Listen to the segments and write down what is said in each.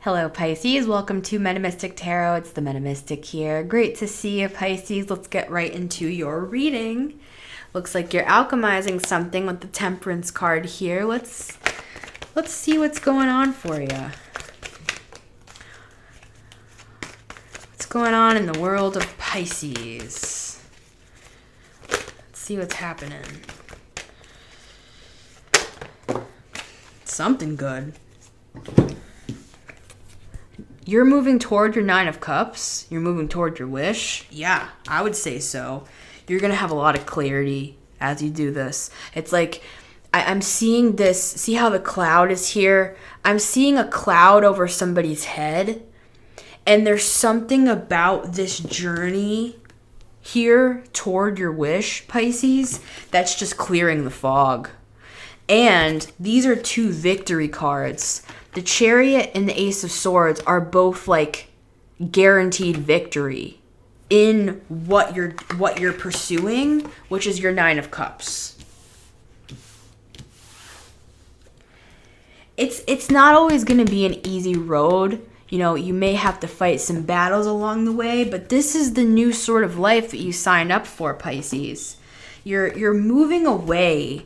Hello, Pisces. Welcome to Metamystic Tarot. It's the Metamystic here. Great to see you, Pisces. Let's get right into your reading. Looks like you're alchemizing something with the Temperance card here. Let's see what's going on for you. What's going on in the world of Pisces? Let's see what's happening. Something good. You're moving toward your Nine of Cups. You're moving toward your wish. Yeah, I would say so. You're going to have a lot of clarity as you do this. It's like I'm seeing this. See how the cloud is here? I'm seeing a cloud over somebody's head. And there's something about this journey here toward your wish, Pisces, that's just clearing the fog. And these are two victory cards. The Chariot and the Ace of Swords are both like guaranteed victory in what you're pursuing, which is your Nine of Cups. It's not always going to be an easy road. You know, you may have to fight some battles along the way, but this is the new sort of life that you signed up for, Pisces. You're moving away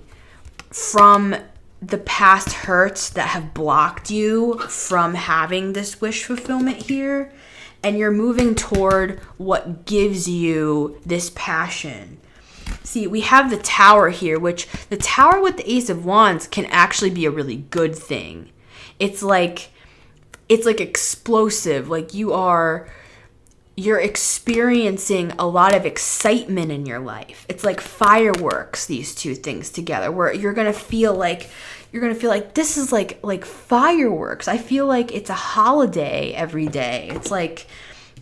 from the past hurts that have blocked you from having this wish fulfillment here, and you're moving toward what gives you this passion. See, we have the Tower here, which the Tower with the Ace of Wands can actually be a really good thing. It's like explosive, like you're experiencing a lot of excitement in your life. It's like fireworks, these two things together, where you're going to feel like this is like fireworks. I feel like it's a holiday every day. It's like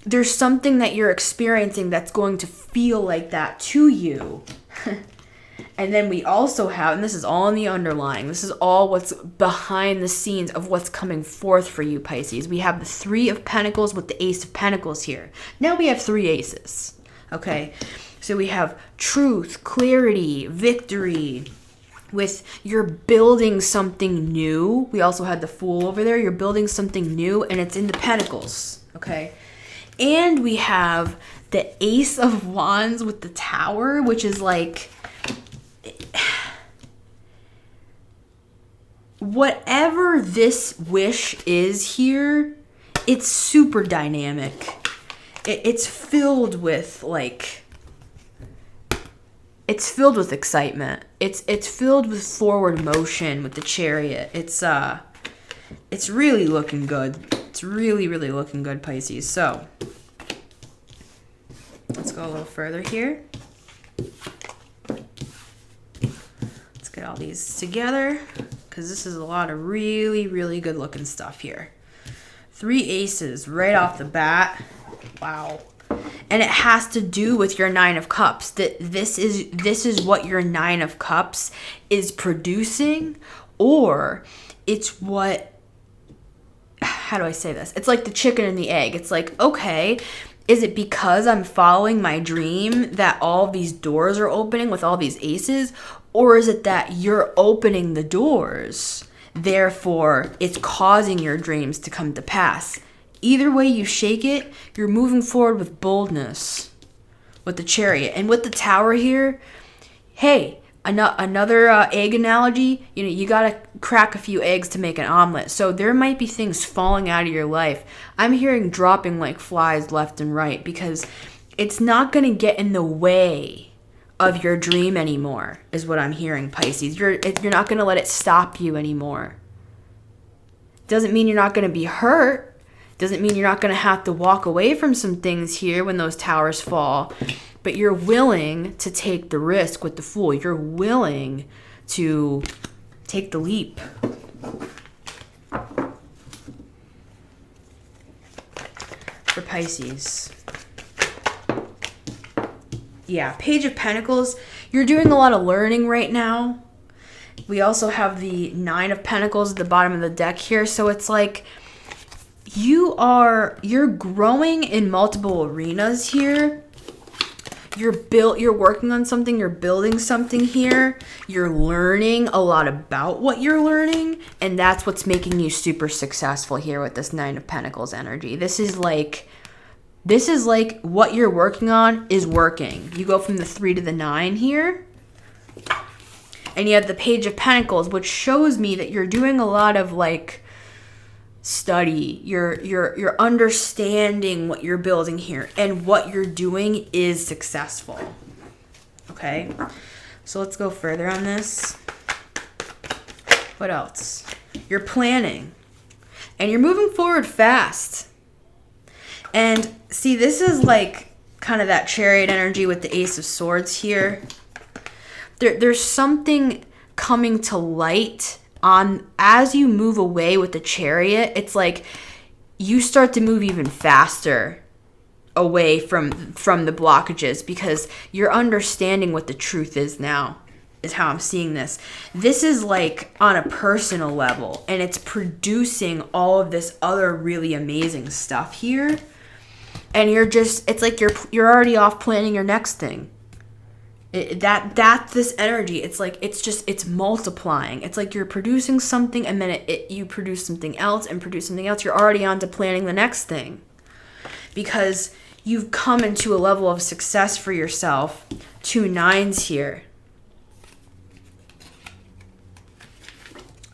there's something that you're experiencing that's going to feel like that to you. And then we also have, and this is all in the underlying, this is all what's behind the scenes of what's coming forth for you, Pisces. We have the Three of Pentacles with the Ace of Pentacles here. Now we have three aces, okay? So we have truth, clarity, victory. With you're building something new. We also had the Fool over there. You're building something new, and it's in the Pentacles, okay? And we have the Ace of Wands with the Tower, which is like whatever this wish is here, it's super dynamic. It's filled with it's filled with excitement. It's filled with forward motion with the Chariot. It's really looking good. It's really, really looking good, Pisces. So let's go a little further here. Let's get all these together, because this is a lot of really, really good looking stuff here. Three aces right off the bat. Wow. And it has to do with your Nine of Cups. That this is what your Nine of Cups is producing, or it's what, how do I say this? It's like the chicken and the egg. It's like, okay, is it because I'm following my dream that all these doors are opening with all these aces? Or is it that you're opening the doors, therefore it's causing your dreams to come to pass? Either way you shake it, you're moving forward with boldness with the Chariot. And with the Tower here, hey, another egg analogy, you know, you got to crack a few eggs to make an omelet. So there might be things falling out of your life. I'm hearing dropping like flies left and right, because it's not going to get in the way of your dream anymore, is what I'm hearing, Pisces. You're not going to let it stop you anymore. Doesn't mean you're not going to be hurt. Doesn't mean you're not going to have to walk away from some things here when those towers fall. But you're willing to take the risk with the Fool. You're willing to take the leap. For Pisces. Yeah, Page of Pentacles. You're doing a lot of learning right now. We also have the Nine of Pentacles at the bottom of the deck here. So it's like you're growing in multiple arenas here. you're working on something, you're building something here, you're learning a lot about what you're learning, and that's what's making you super successful here with this Nine of Pentacles energy. This is like what you're working on is working. You go from the 3 to the 9 here, and you have the Page of Pentacles, which shows me that you're doing a lot of like study. You're understanding what you're building here, and what you're doing is successful. Okay, so let's go further on this. What else? You're planning, and you're moving forward fast. And see, this is like kind of that Chariot energy with the Ace of Swords here. There's something coming to light on as you move away with the Chariot. It's like you start to move even faster away from the blockages, because you're understanding what the truth is now, is how I'm seeing this. This is like on a personal level, and it's producing all of this other really amazing stuff here. And it's like you're already off planning your next thing. That's this energy. It's like it's multiplying. It's like you're producing something, and then you produce something else and produce something else. You're already on to planning the next thing, because you've come into a level of success for yourself. 2 9s here.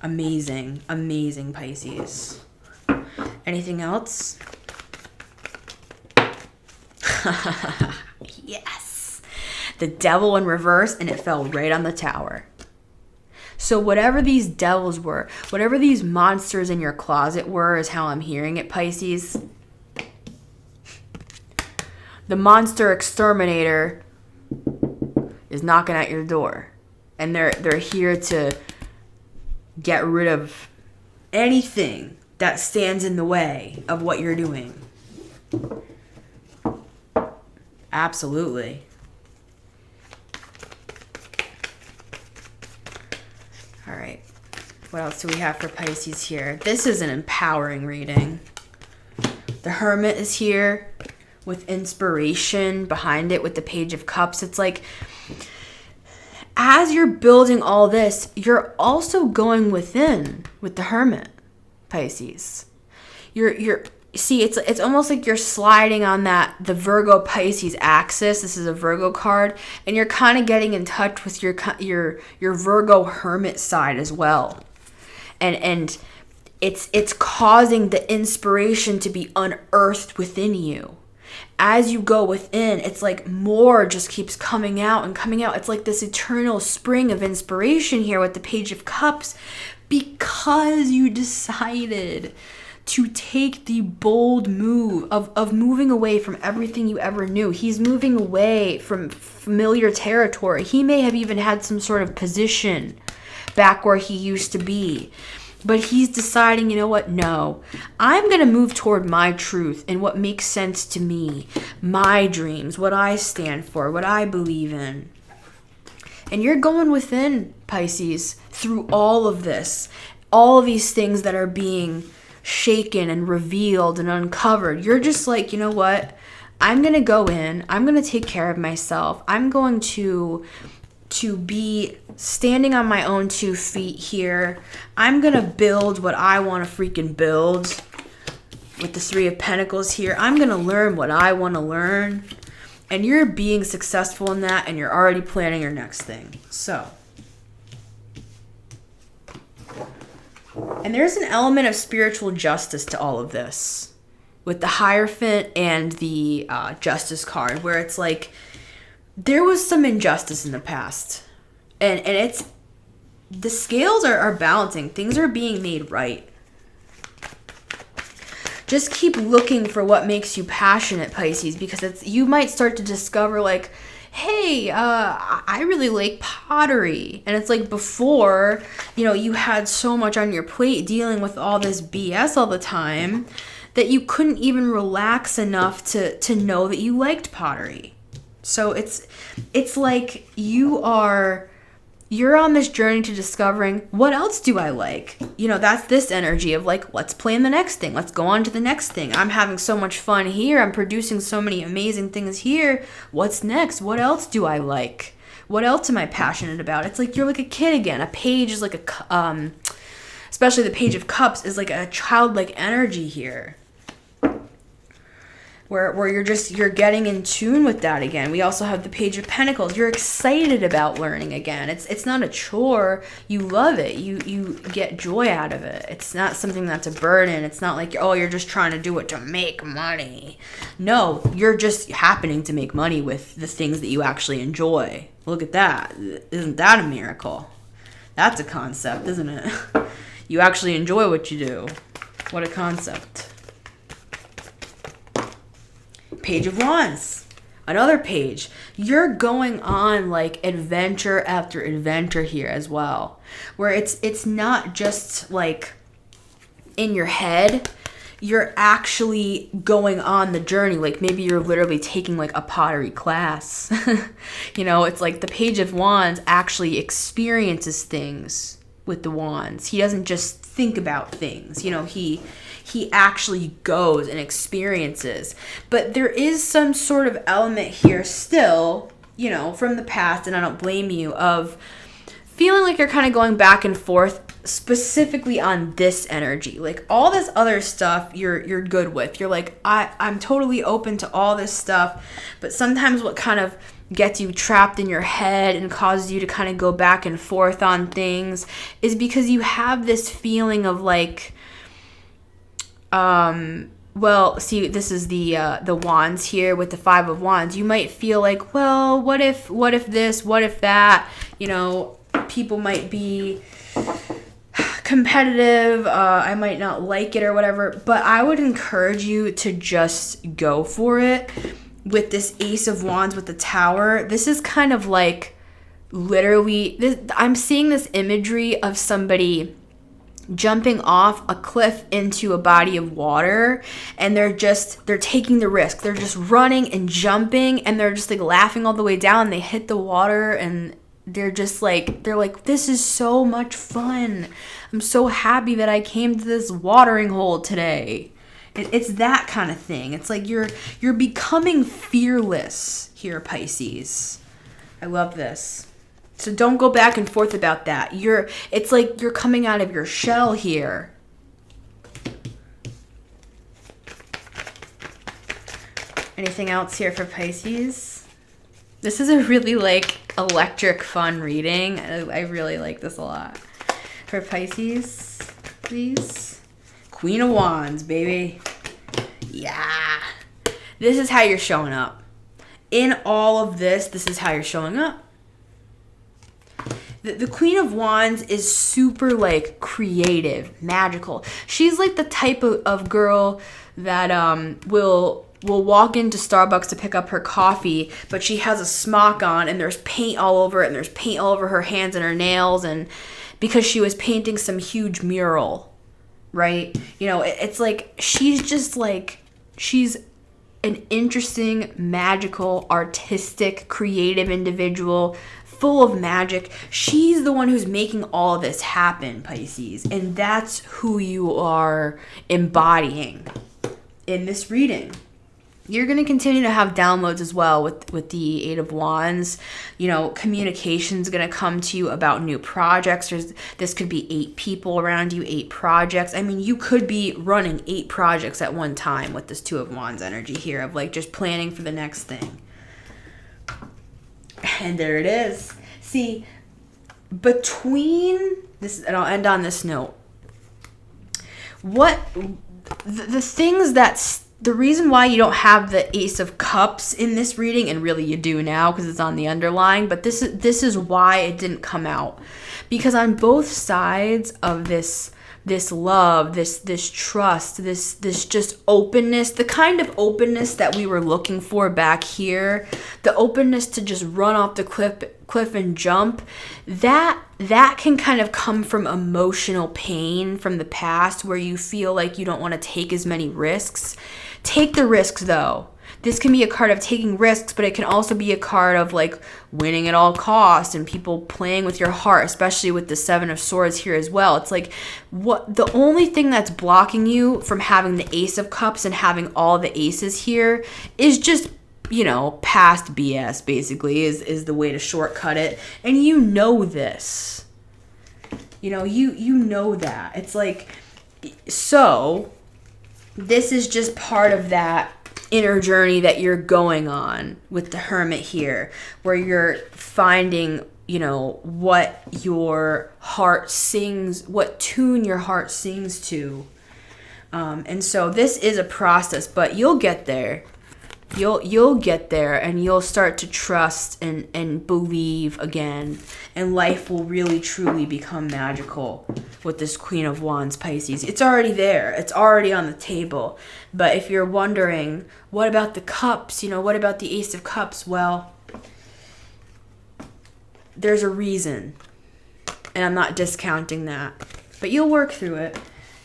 Amazing, amazing, Pisces. Anything else? Yes. The Devil in reverse, and it fell right on the Tower. So whatever these devils were, whatever these monsters in your closet were, is how I'm hearing it, Pisces. The monster exterminator is knocking at your door, and they're here to get rid of anything that stands in the way of what you're doing. Absolutely. All right. What else do we have for Pisces here? This is an empowering reading. The Hermit is here with inspiration behind it with the Page of Cups. It's like, as you're building all this, you're also going within with the Hermit, Pisces. See, it's almost like you're sliding on the Virgo Pisces axis. This is a Virgo card, and you're kind of getting in touch with your Virgo Hermit side as well, and it's causing the inspiration to be unearthed within you. As you go within, it's like more just keeps coming out and coming out. It's like this eternal spring of inspiration here with the Page of Cups, because you decided to take the bold move of moving away from everything you ever knew. He's moving away from familiar territory. He may have even had some sort of position back where he used to be. But he's deciding, you know what? No, I'm going to move toward my truth and what makes sense to me, my dreams, what I stand for, what I believe in. And you're going within, Pisces, through all of this, all of these things that are being shaken and revealed and uncovered. You're just like, you know what? I'm going to go in. I'm going to take care of myself. I'm going to be standing on my own 2 feet here. I'm going to build what I want to freaking build with the 3 of Pentacles here. I'm going to learn what I want to learn. And you're being successful in that, and you're already planning your next thing. So, and there's an element of spiritual justice to all of this with the Hierophant and the Justice card, where it's like there was some injustice in the past, and it's the scales are balancing. Things are being made right. Just keep looking for what makes you passionate, Pisces, because you might start to discover like, hey, I really like pottery. And it's like before, you had so much on your plate dealing with all this BS all the time that you couldn't even relax enough to know that you liked pottery. So it's like you are you're on this journey to discovering, what else do I like? You know, that's this energy of like, let's plan the next thing. Let's go on to the next thing. I'm having so much fun here. I'm producing so many amazing things here. What's next? What else do I like? What else am I passionate about? It's like you're like a kid again. A page is like especially the Page of Cups is like a childlike energy here. Where you're getting in tune with that again. We also have the Page of Pentacles. You're excited about learning again. It's not a chore. You love it. You get joy out of it. It's not something that's a burden. It's not like, oh, you're just trying to do it to make money. No, you're just happening to make money with the things that you actually enjoy. Look at that. Isn't that a miracle? That's a concept, isn't it? You actually enjoy what you do. What a concept. Page of Wands, another page. You're going on like adventure after adventure here as well, where it's not just like in your head. You're actually going on the journey. Like maybe you're literally taking like a pottery class. You know, it's like the Page of Wands actually experiences things with the wands. He doesn't just think about things. You know, he actually goes and experiences. But there is some sort of element here still, you know, from the past, and I don't blame you, of feeling like you're kind of going back and forth specifically on this energy. Like all this other stuff you're good with. You're like, I'm totally open to all this stuff. But sometimes what kind of gets you trapped in your head and causes you to kind of go back and forth on things is because you have this feeling of like, well, see, this is the wands here with the Five of Wands. You might feel like, well, what if this, what if that? You know, people might be competitive. I might not like it or whatever, but I would encourage you to just go for it. With this Ace of Wands with the Tower, this is kind of like literally, I'm seeing this imagery of somebody jumping off a cliff into a body of water, and they're taking the risk. They're just running and jumping, and they're just like laughing all the way down. They hit the water, and they're like, this is so much fun. I'm so happy that I came to this watering hole today. It's that kind of thing. It's like you're becoming fearless here, Pisces. I love this. So don't go back and forth about that. It's like you're coming out of your shell here. Anything else here for Pisces? This is a really like electric fun reading. I really like this a lot. For Pisces, please. Queen of Wands, baby. Yeah. This is how you're showing up. In all of this is how you're showing up. The Queen of Wands is super like creative, magical. She's like the type of girl that will walk into Starbucks to pick up her coffee, but she has a smock on and there's paint all over it, and there's paint all over her hands and her nails, and because she was painting some huge mural, right? You know, it's like she's an interesting, magical, artistic, creative individual full of magic. She's the one who's making all of this happen, Pisces, and that's who you are embodying in this reading. You're going to continue to have downloads as well with the Eight of Wands. You know, communication's going to come to you about new projects. This could be 8 people around you, 8 projects. I mean, you could be running 8 projects at one time with this Two of Wands energy here of like just planning for the next thing. And there it is. See, between this, and I'll end on this note. What the things that's the reason why you don't have the Ace of Cups in this reading, and really you do now because it's on the underlying, but this is why it didn't come out. Because on both sides of this love, this trust, this just openness, the kind of openness that we were looking for back here, the openness to just run off the cliff and jump, that can kind of come from emotional pain from the past where you feel like you don't want to take as many risks. Take the risks though. this can be a card of taking risks, but it can also be a card of like winning at all costs and people playing with your heart, especially with the Seven of Swords here as well. It's like what the only thing that's blocking you from having the Ace of Cups and having all the aces here is just, you know, past BS, basically, is the way to shortcut it. And you know this. You know, you know that. It's like, so this is just part of that inner journey that you're going on with the Hermit here, where you're finding, you know, what your heart sings, what tune your heart sings to. And so this is a process, but you'll get there. You'll get there, and you'll start to trust and believe again, and life will really truly become magical with this Queen of Wands, Pisces. It's already there. It's already on the table. But if you're wondering, what about the cups? You know, what about the Ace of Cups? Well, there's a reason, and I'm not discounting that. But you'll work through it.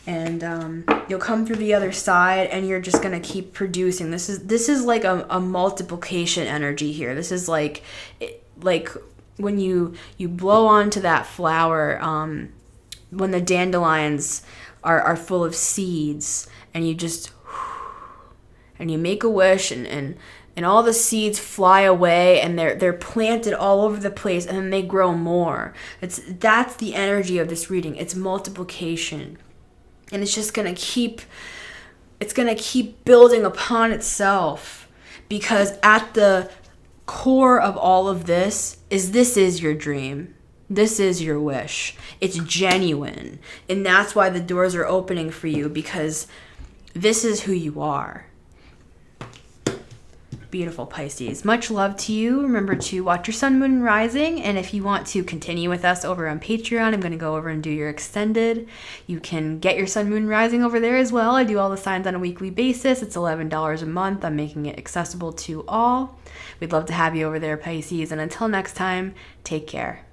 And you'll come through the other side, and you're just gonna keep producing. This is like a multiplication energy here. This is like when you blow onto that flower, when the dandelions are full of seeds, and you just and you make a wish, and all the seeds fly away, and they're planted all over the place, and then they grow more. That's the energy of this reading. It's multiplication. And it's just going to keep building upon itself, because at the core of all of this is your dream. This is your wish. It's genuine. And that's why the doors are opening for you, because this is who you are. Beautiful Pisces. Much love to you. Remember to watch your sun, moon, and rising. And if you want to continue with us over on Patreon, I'm going to go over and do your extended. You can get your sun, moon, and rising over there as well. I do all the signs on a weekly basis. It's $11 a month. I'm making it accessible to all. We'd love to have you over there, Pisces. And until next time, take care.